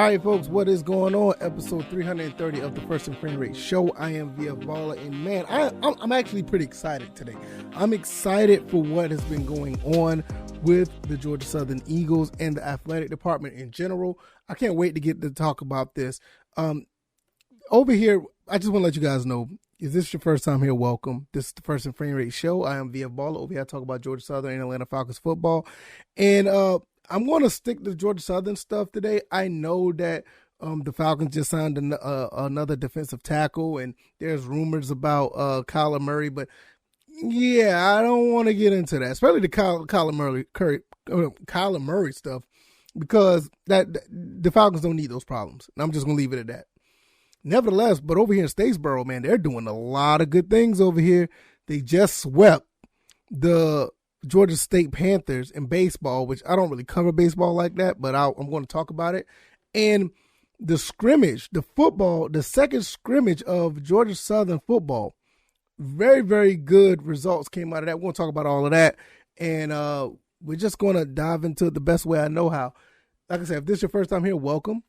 All right, folks, what is going on? Episode 330 of the First and Frame Rate Show. I am VF Baller, and man, I'm actually pretty excited today. I'm excited for what has been going on with the Georgia Southern Eagles and the athletic department in general. I can't wait to get to talk about this. Over here, I just want to let you guys know, if this is your first time here, welcome. This is the First and Frame Rate Show. I am VF Baller. Over here, I talk about Georgia Southern and Atlanta Falcons football. And I'm going to stick to Georgia Southern stuff today. I know that the Falcons just signed another defensive tackle, and there's rumors about Kyler Murray. But, yeah, I don't want to get into that, especially the Kyler Murray stuff, because the Falcons don't need those problems. And I'm just going to leave it at that. Nevertheless, but over here in Statesboro, man, they're doing a lot of good things over here. They just swept the Georgia State Panthers in baseball, which I don't really cover baseball like that, but I'm going to talk about it. And the scrimmage, the second scrimmage of Georgia Southern football, very, very good results came out of that. We're going to talk about all of that. And we're just going to dive into it the best way I know how. Like I said, if this is your first time here, welcome.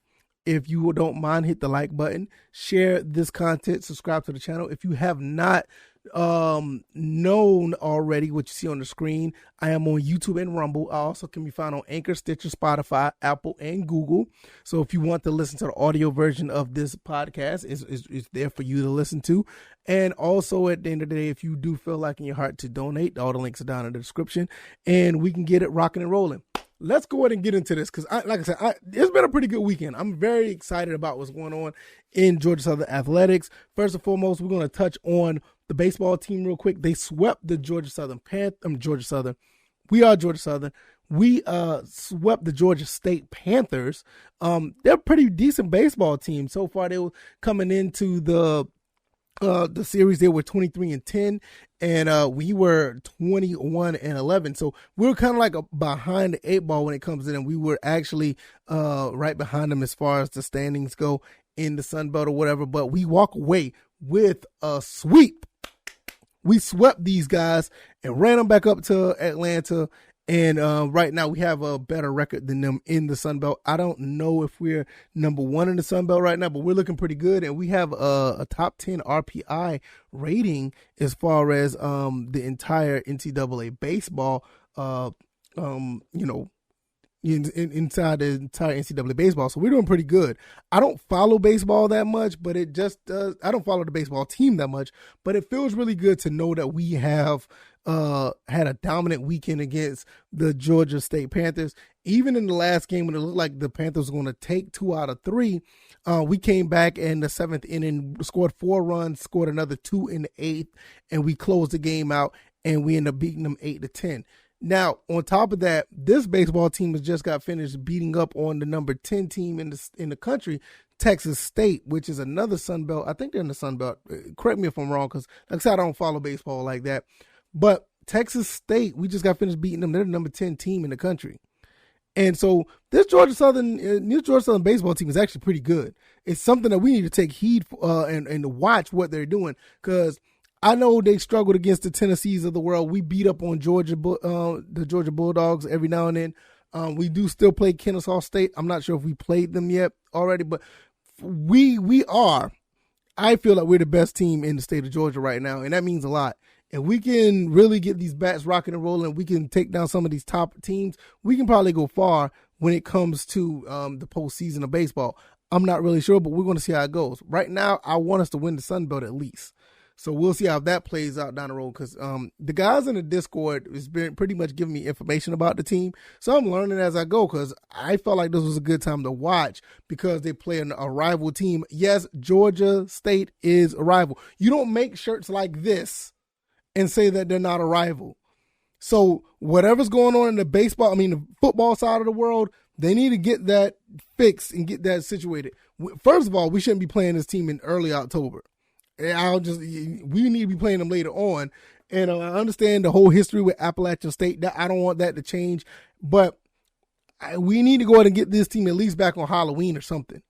If you don't mind, hit the like button, share this content, subscribe to the channel. If you have not known already what you see on the screen, I am on YouTube and Rumble. I also can be found on Anchor, Stitcher, Spotify, Apple, and Google. So if you want to listen to the audio version of this podcast, it's there for you to listen to. And also at the end of the day, if you do feel like in your heart to donate, all the links are down in the description, and we can get it rocking and rolling. Let's go ahead and get into this because, like I said, it's been a pretty good weekend. I'm very excited about what's going on in Georgia Southern athletics. First and foremost, we're going to touch on the baseball team real quick. They swept the Georgia Southern. We are Georgia Southern. We swept the Georgia State Panthers. They're a pretty decent baseball team so far. They were coming into the series. They were 23-10, and we were 21-11. So we were kind of like behind the eight ball when it comes in, and we were actually right behind them as far as the standings go in the Sun Belt or whatever. But we walk away with a sweep. We swept these guys and ran them back up to Atlanta. And right now we have a better record than them in the Sun Belt. I don't know if we're number one in the Sun Belt right now, but we're looking pretty good. And we have a top 10 RPI rating as far as the entire NCAA baseball, inside the entire NCAA baseball. So we're doing pretty good. I don't follow baseball that much, but it just does. I don't follow the baseball team that much, but it feels really good to know that we have had a dominant weekend against the Georgia State Panthers. Even in the last game when it looked like the Panthers were going to take 2 out of 3, we came back in the 7th inning, scored 4 runs, scored another 2 in the 8th, and we closed the game out, and we ended up beating them 8-10. Now, on top of that, this baseball team has just got finished beating up on the number 10 team in the country, Texas State, which is another Sun Belt. I think they're in the Sun Belt. Correct me if I'm wrong, because like I said, I don't follow baseball like that. But Texas State, we just got finished beating them. They're the number 10 team in the country. And so this Georgia Southern baseball team is actually pretty good. It's something that we need to take heed for, and watch what they're doing, because I know they struggled against the Tennessees of the world. We beat up on the Georgia Bulldogs every now and then. We do still play Kennesaw State. I'm not sure if we played them yet already, but I feel like we're the best team in the state of Georgia right now, and that means a lot. If we can really get these bats rocking and rolling, we can take down some of these top teams, we can probably go far when it comes to the postseason of baseball. I'm not really sure, but we're going to see how it goes. Right now, I want us to win the Sun Belt at least. So we'll see how that plays out down the road, because the guys in the Discord has been pretty much giving me information about the team. So I'm learning as I go, because I felt like this was a good time to watch because they play a rival team. Yes, Georgia State is a rival. You don't make shirts like this and say that they're not a rival. So whatever's going on in the football side of the world, they need to get that fixed and get that situated. First of all, we shouldn't be playing this team in early October. We need to be playing them later on. And I understand the whole history with Appalachian State. I don't want that to change. But we need to go ahead and get this team at least back on Halloween or something,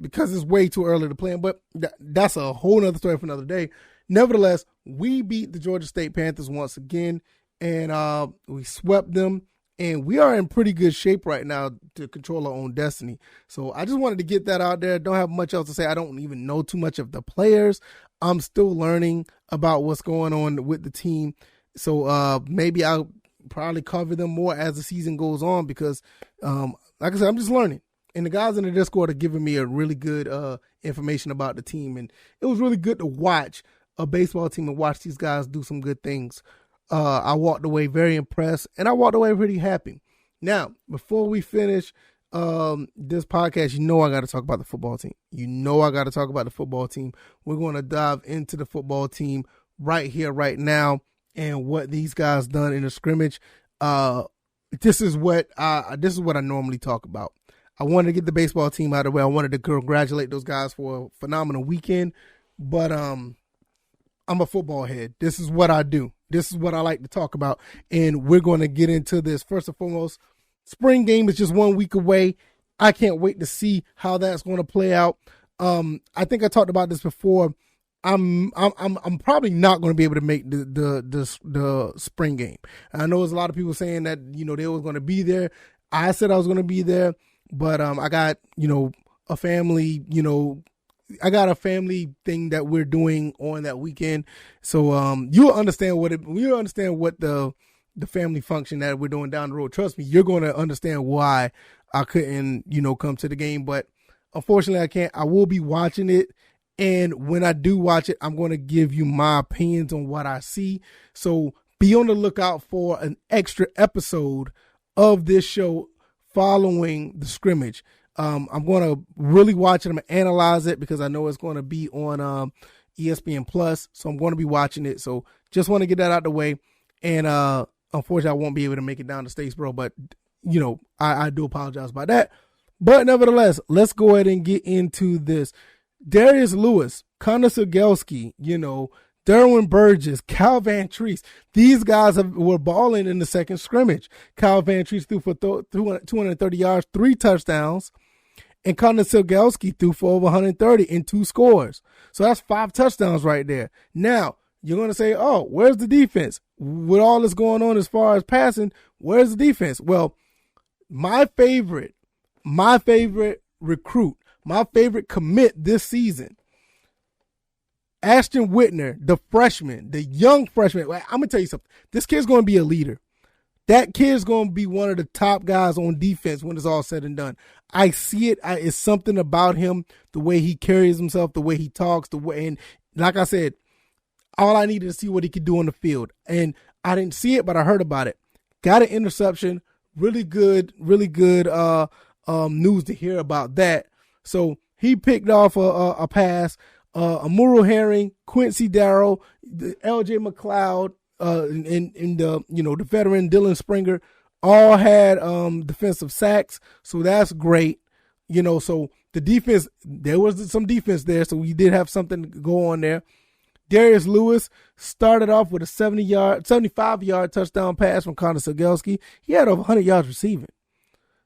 because it's way too early to play them. But that's a whole other story for another day. Nevertheless, we beat the Georgia State Panthers once again, and we swept them. And we are in pretty good shape right now to control our own destiny. So I just wanted to get that out there. Don't have much else to say. I don't even know too much of the players. I'm still learning about what's going on with the team. So maybe I'll probably cover them more as the season goes on because, like I said, I'm just learning. And the guys in the Discord are giving me a really good information about the team. And it was really good to watch a baseball team and watch these guys do some good things. I walked away very impressed, and I walked away pretty happy. Now, before we finish this podcast, I got to talk about the football team. We're going to dive into the football team right here, right now, and what these guys done in the scrimmage. This is what I normally talk about. I wanted to get the baseball team out of the way. I wanted to congratulate those guys for a phenomenal weekend, but I'm a football head. This is what I do. This is what I like to talk about, and we're going to get into this. First and foremost, spring game is just 1 week away. I can't wait to see how that's going to play out. I think I talked about this before. I'm probably not going to be able to make the spring game. I know there's a lot of people saying that they was going to be there. I said I was going to be there. But I got, a family, I got a family thing that we're doing on that weekend. So you'll understand what the family function that we're doing down the road. Trust me, you're going to understand why I couldn't, come to the game. But unfortunately, I can't. I will be watching it. And when I do watch it, I'm going to give you my opinions on what I see. So be on the lookout for an extra episode of this show following the scrimmage. I'm going to really watch it. I'm going to analyze it because I know it's going to be on ESPN Plus. So I'm going to be watching it. So just want to get that out the way. And unfortunately, I won't be able to make it down to Statesboro. But, I do apologize about that. But nevertheless, let's go ahead and get into this. Darius Lewis, Connor Sigelski, Derwin Burgess, Cal Van Treese. These guys were balling in the second scrimmage. Cal Van Treese threw for 230 yards, 3 touchdowns, and Connor Sigelski threw for over 130 and 2 scores. So that's 5 touchdowns right there. Now, you're going to say, oh, where's the defense? With all this going on as far as passing, where's the defense? Well, my favorite recruit, my favorite commit this season, Ashton Whitner, the freshman, the young freshman. I'm going to tell you something. This kid's going to be a leader. That kid's going to be one of the top guys on defense when it's all said and done. I see it. It's something about him, the way he carries himself, the way he talks, and like I said, all I needed to see what he could do on the field. And I didn't see it, but I heard about it. Got an interception. Really good news to hear about that. So he picked off a pass. Amuro Herring, Quincy Darrow, LJ McLeod, and the veteran Dylan Springer all had defensive sacks. So that's great. So the defense, there was some defense there. So we did have something to go on there. Darius Lewis started off with a 75-yard touchdown pass from Connor Sigelski. He had over 100 yards receiving.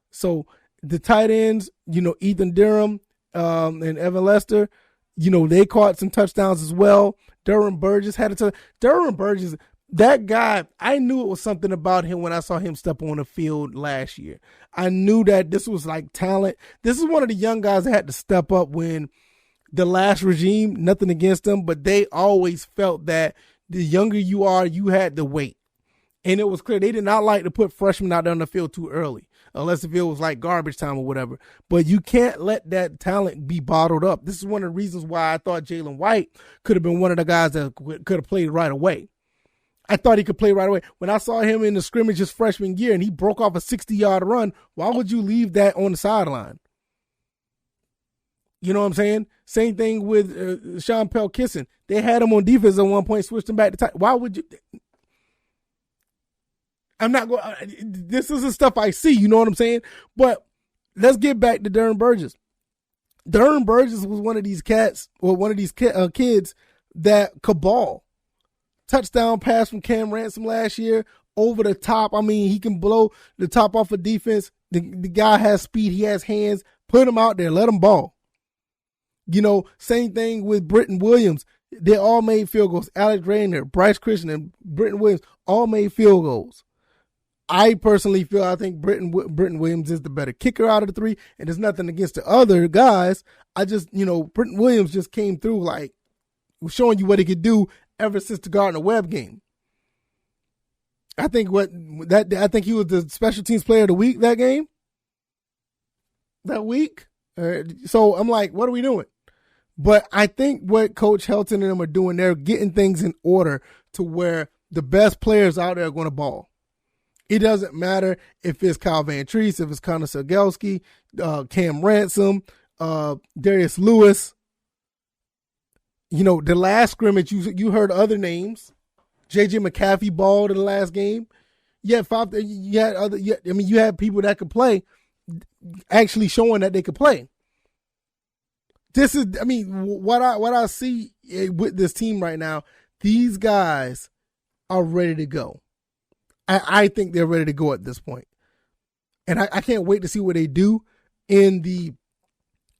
So the tight ends, Ethan Durham and Evan Lester, they caught some touchdowns as well. Derwin Burgess had a touchdown. Derwin Burgess, that guy, I knew it was something about him when I saw him step on the field last year. I knew that this was like talent. This is one of the young guys that had to step up when the last regime, nothing against them, but they always felt that the younger you are, you had to wait. And it was clear they did not like to put freshmen out there on the field too early, unless if it was like garbage time or whatever. But you can't let that talent be bottled up. This is one of the reasons why I thought Jalen White could have been one of the guys that could have played right away. I thought he could play right away. When I saw him in the scrimmage his freshman year and he broke off a 60-yard run, why would you leave that on the sideline? You know what I'm saying? Same thing with Sean Pell-Kisson. They had him on defense at one point, switched him back to tight. Why would you? I'm not going. This is the stuff I see. You know what I'm saying? But let's get back to Derwin Burgess. Derwin Burgess was one of these cats, or one of these kids that could ball. Touchdown pass from Cam Ransom last year, over the top. I mean, he can blow the top off of defense. The guy has speed. He has hands. Put him out there. Let him ball. Same thing with Britton Williams. They all made field goals. Alex Rayner, Bryce Christian, and Britton Williams all made field goals. I personally feel I think Britton Williams is the better kicker out of the three, and there's nothing against the other guys. I just, Britton Williams just came through like showing you what he could do ever since the Gardner-Webb game. I think he was the special teams player of the week that week. So I'm like, what are we doing? But I think what Coach Helton and them are doing, they're getting things in order to where the best players out there are going to ball. It doesn't matter if it's Kyle Van Treese, if it's Connor Segelski, Cam Ransom, Darius Lewis. The last scrimmage, you heard other names. J.J. McCaffrey balled in the last game. You had people that could play, actually showing that they could play. This is, what I see with this team right now, these guys are ready to go. I think they're ready to go at this point. And I can't wait to see what they do in the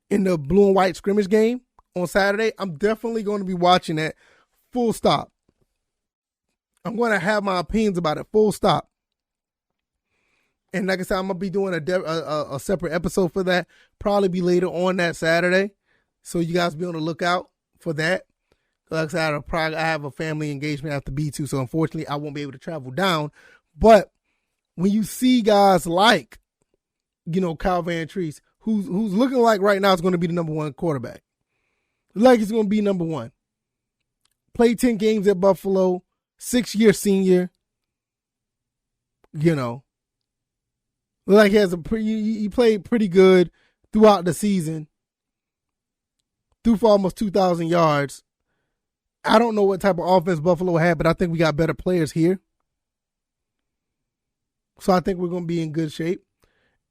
blue and white scrimmage game on Saturday. I'm definitely going to be watching that full stop. I'm going to have my opinions about it full stop. And like I said, I'm going to be doing a separate episode for that. Probably be later on that Saturday. So you guys be on the lookout for that. Like I said, I have a family engagement I have to be to. So unfortunately, I won't be able to travel down. But when you see guys like, Kyle Van Treese, who's looking like right now is going to be the number one quarterback. Like he's going to be number one. Played 10 games at Buffalo, 6-year senior. Like he played pretty good throughout the season. Threw for almost 2,000 yards. I don't know what type of offense Buffalo had, but I think we got better players here. So I think we're going to be in good shape.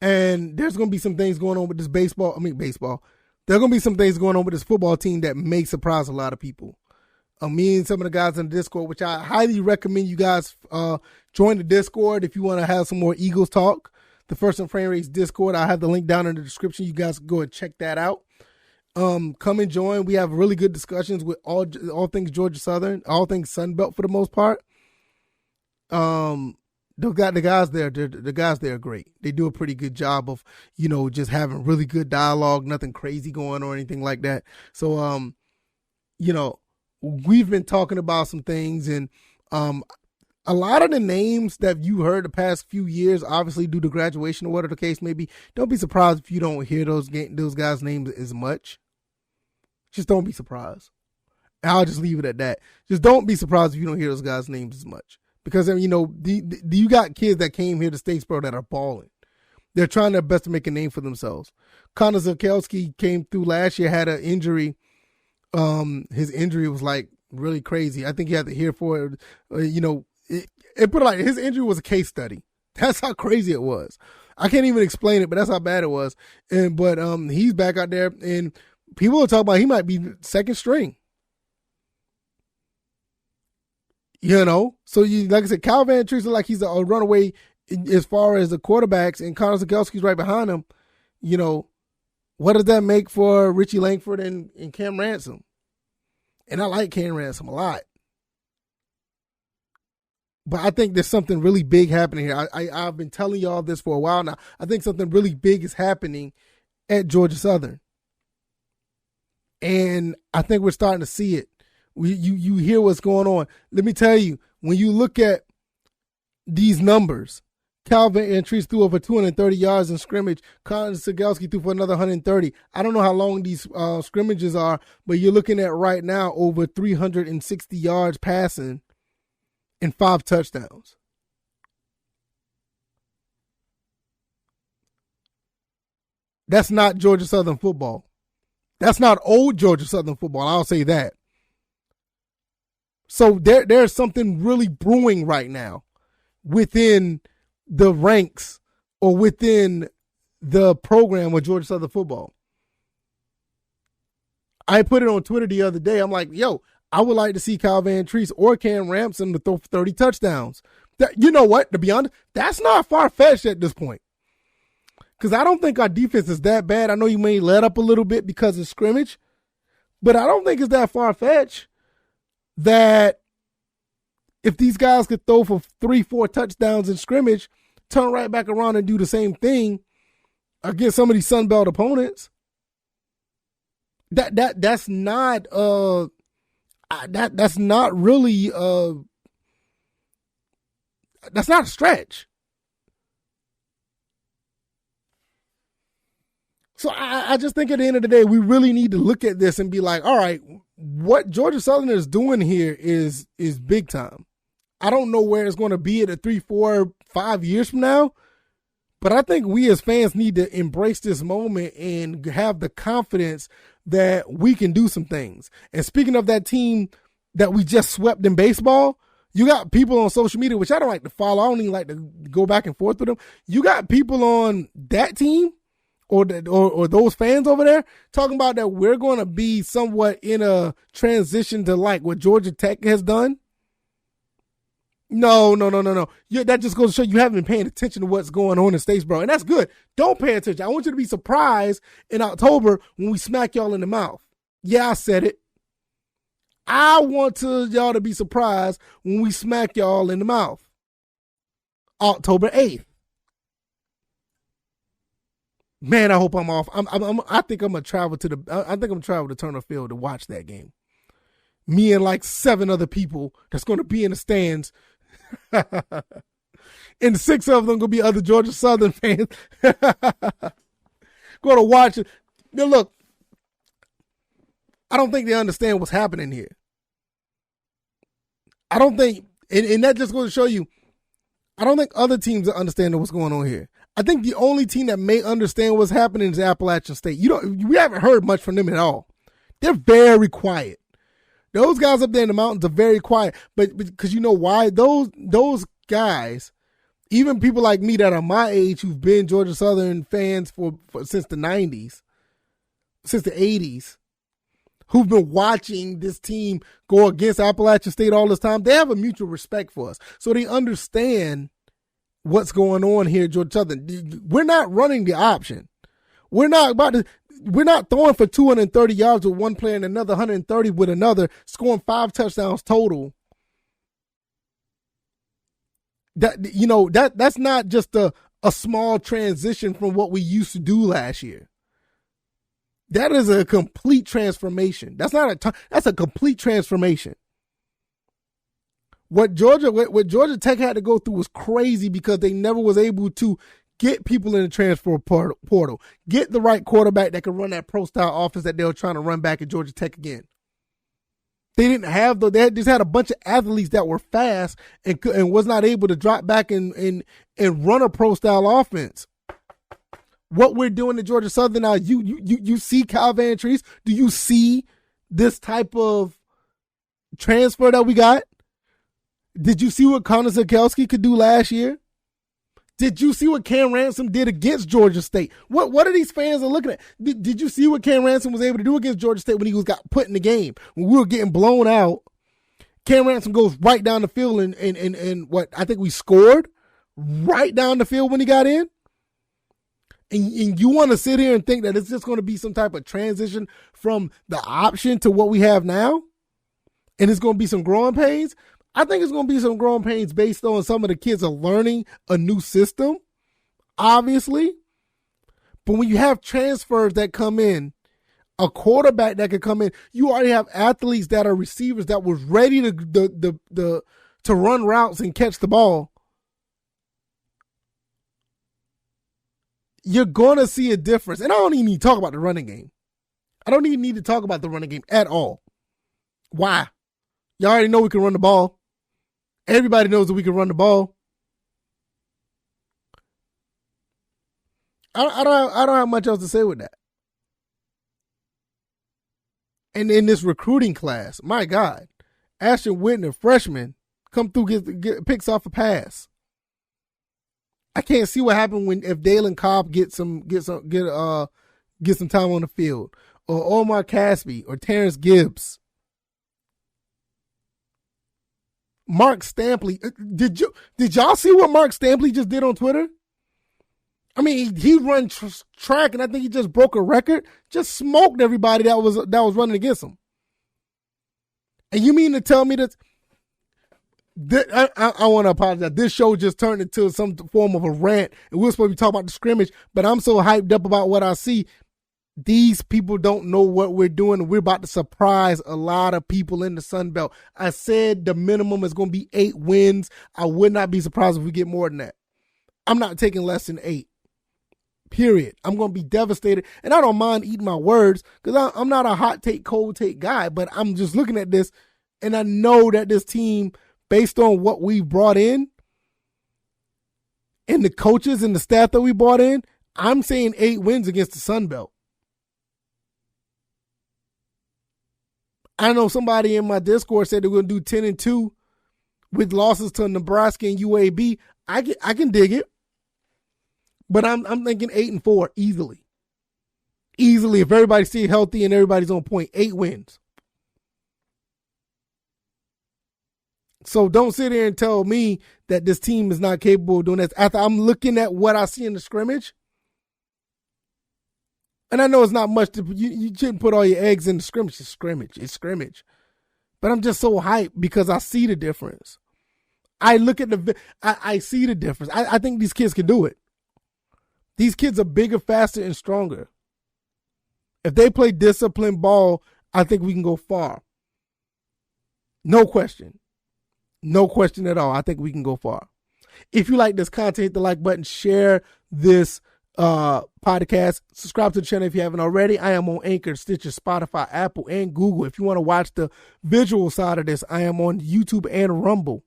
And there's going to be some things going on with this baseball. There are going to be some things going on with this football team that may surprise a lot of people. Me and some of the guys in the Discord, which I highly recommend you guys join the Discord if you want to have some more Eagles talk. The First and Frame Rates Discord, I have the link down in the description. You guys can go and check that out. Come and join. We have really good discussions with all things Georgia Southern, all things Sun Belt for the most part. The guys there, the guys there are great. They do a pretty good job of, just having really good dialogue, nothing crazy going or anything like that. So, we've been talking about some things, and a lot of the names that you heard the past few years, obviously due to graduation or whatever the case may be, don't be surprised if you don't hear those guys' names as much. Just don't be surprised. And I'll just leave it at that. Just don't be surprised if you don't hear those guys' names as much. Because, you got kids that came here to Statesboro that are balling. They're trying their best to make a name for themselves. Connor Zakelski came through last year, had an injury. His injury was like really crazy. I think he had to hear for it. It put it like his injury was a case study. That's how crazy it was. I can't even explain it, but that's how bad it was. But he's back out there, and people are talking about he might be second string. So like I said, Kyle Van Treese looks like he's a runaway as far as the quarterbacks, and Connor Zakelski's right behind him. What does that make for Richie Langford and Cam Ransom? And I like Cam Ransom a lot. But I think there's something really big happening here. I've been telling y'all this for a while now. I think something really big is happening at Georgia Southern. And I think we're starting to see it. You hear what's going on. Let me tell you, when you look at these numbers, Calvin and Treese threw over 230 yards in scrimmage. Connor Segelski threw for another 130. I don't know how long these scrimmages are, but you're looking at right now over 360 yards passing and 5 touchdowns. That's not Georgia Southern football. That's not old Georgia Southern football. I'll say that. So there's something really brewing right now within the ranks or within the program of Georgia Southern football. I put it on Twitter the other day. I'm like, I would like to see Kyle Van Treese or Cam Ransom to throw for 30 touchdowns. You know what? To be honest, that's not far-fetched at this point. Because I don't think our defense is that bad. I know you may let up a little bit because of scrimmage, but I don't think it's that far-fetched that if these guys could throw for 3-4 touchdowns in scrimmage, turn right back around and do the same thing against some of these Sun Belt opponents. That's not that's not really that's not a stretch. So I just think at the end of the day, we really need to look at this and be like, all right, what Georgia Southern is doing here is big time. I don't know where it's going to be at 3, 4, 5 years from now, but I think we as fans need to embrace this moment and have the confidence that we can do some things. And speaking of that team that we just swept in baseball, you got people on social media, which I don't like to follow. I don't even like to go back and forth with them. You got people on that team or those fans over there talking about that we're going to be somewhat in a transition to like what Georgia Tech has done. No. That just goes to show you haven't been paying attention to what's going on in Statesboro. And that's good. Don't pay attention. I want you to be surprised in October when we smack y'all in the mouth. Yeah, I said it. I want y'all to be surprised when we smack y'all in the mouth. October 8th. Man, I hope I'm off. I think I'm gonna travel to Turner Field to watch that game. Me and like 7 other people that's gonna be in the stands. And 6 of them gonna be other Georgia Southern fans. Gonna watch it. Now look, I don't think they understand what's happening here. I don't think, and that just goes to show you, I don't think other teams are understanding what's going on here. I think the only team that may understand what's happening is Appalachian State. We haven't heard much from them at all. They're very quiet. Those guys up there in the mountains are very quiet. But because you know why? Those guys, even people like me that are my age who've been Georgia Southern fans for since the 90s, since the 80s, who've been watching this team go against Appalachian State all this time, they have a mutual respect for us. So they understand what's going on here at Georgia Southern. We're not running the option. We're not throwing for 230 yards with one player and another 130 with another, scoring 5 touchdowns total. That's not just a small transition from what we used to do last year. That is a complete transformation. That's a complete transformation. What Georgia Tech had to go through was crazy because they never was able to get people in the transfer portal, get the right quarterback that could run that pro-style offense that they were trying to run back at Georgia Tech again. They didn't have they just had a bunch of athletes that were fast and was not able to drop back and run a pro-style offense. What we're doing at Georgia Southern now, you see Kyle Van Treese. Do you see this type of transfer that we got? Did you see what Connor Zakowski could do last year? Did you see what Cam Ransom did against Georgia State? What are these fans are looking at? Did you see what Cam Ransom was able to do against Georgia State when he got put in the game? When we were getting blown out, Cam Ransom goes right down the field and what I think we scored right down the field when he got in. And you want to sit here and think that it's just going to be some type of transition from the option to what we have now? And it's going to be some growing pains? I think it's going to be some growing pains based on some of the kids are learning a new system, obviously. But when you have transfers that come in, a quarterback that could come in, you already have athletes that are receivers that was ready to run routes and catch the ball. You're going to see a difference. And I don't even need to talk about the running game. I don't even need to talk about the running game at all. Why? Y'all already know we can run the ball. Everybody knows that we can run the ball. I don't have much else to say with that. And in this recruiting class, my God, Ashton Whitner, freshman, come through, get picks off a pass. I can't see what happened if Dalen Cobb get some time on the field, or Omar Caspi, or Terrence Gibbs. Mark Stampley. Did y'all see what Mark Stampley just did on Twitter? I mean, he run track, and I think he just broke a record. Just smoked everybody that was running against him. And you mean to tell me that I want to apologize. This show just turned into some form of a rant, and we're supposed to be talking about the scrimmage, but I'm so hyped up about what I see. These people don't know what we're doing, and we're about to surprise a lot of people in the Sun Belt. I said the minimum is going to be 8 wins. I would not be surprised if we get more than that. I'm not taking less than 8. Period. I'm going to be devastated, and I don't mind eating my words because I'm not a hot take, cold take guy, but I'm just looking at this, and I know that this team, based on what we brought in and the coaches and the staff that we brought in, I'm saying 8 wins against the Sun Belt. I know somebody in my Discord said they're going to do 10-2 with losses to Nebraska and UAB. I can dig it, but I'm thinking 8-4 easily. Easily, if everybody stays healthy and everybody's on point, 8 wins. So don't sit here and tell me that this team is not capable of doing this. After I'm looking at what I see in the scrimmage, and I know it's not much to you shouldn't put all your eggs in the scrimmage. It's scrimmage. But I'm just so hyped because I see the difference. I look at I see the difference. I think these kids can do it. These kids are bigger, faster, and stronger. If they play disciplined ball, I think we can go far. No question. No question at all. I think we can go far. If you like this content, hit the like button, share this podcast, subscribe to the channel if you haven't already. I am on Anchor, Stitcher, Spotify, Apple, and Google. If you want to watch the visual side of this, I am on YouTube and Rumble.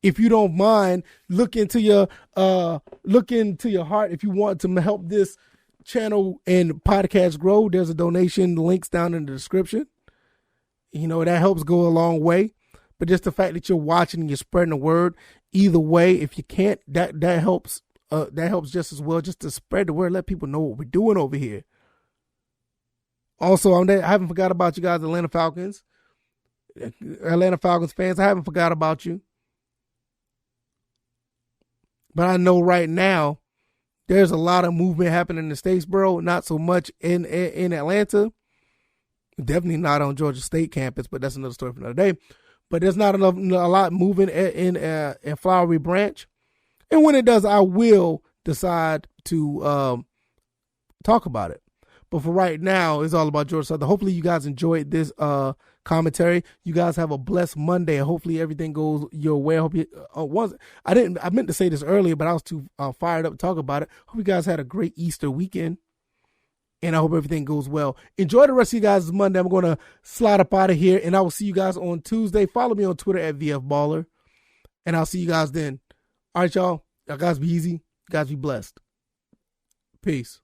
If you don't mind, look into your heart. If you want to help this channel and podcast grow, there's a donation links down in the description. You know, that helps go a long way. But just the fact that you're watching and you're spreading the word, either way, if you can't, that helps. That helps just as well, just to spread the word, let people know what we're doing over here. Also, I haven't forgot about you guys, Atlanta Falcons fans. I haven't forgot about you. But I know right now there's a lot of movement happening in Statesboro, not so much in Atlanta. Definitely not on Georgia State campus, but that's another story for another day. But there's not a lot moving in Flowery Branch. And when it does, I will decide to talk about it. But for right now, it's all about Georgia Southern. Hopefully you guys enjoyed this commentary. You guys have a blessed Monday, and hopefully everything goes your way. I hope you I meant to say this earlier, but I was too fired up to talk about it. Hope you guys had a great Easter weekend, and I hope everything goes well. Enjoy the rest of you guys' Monday. I'm going to slide up out of here, and I will see you guys on Tuesday. Follow me on Twitter at VFBaller, and I'll see you guys then. All right, y'all. Y'all guys be easy. You guys be blessed. Peace.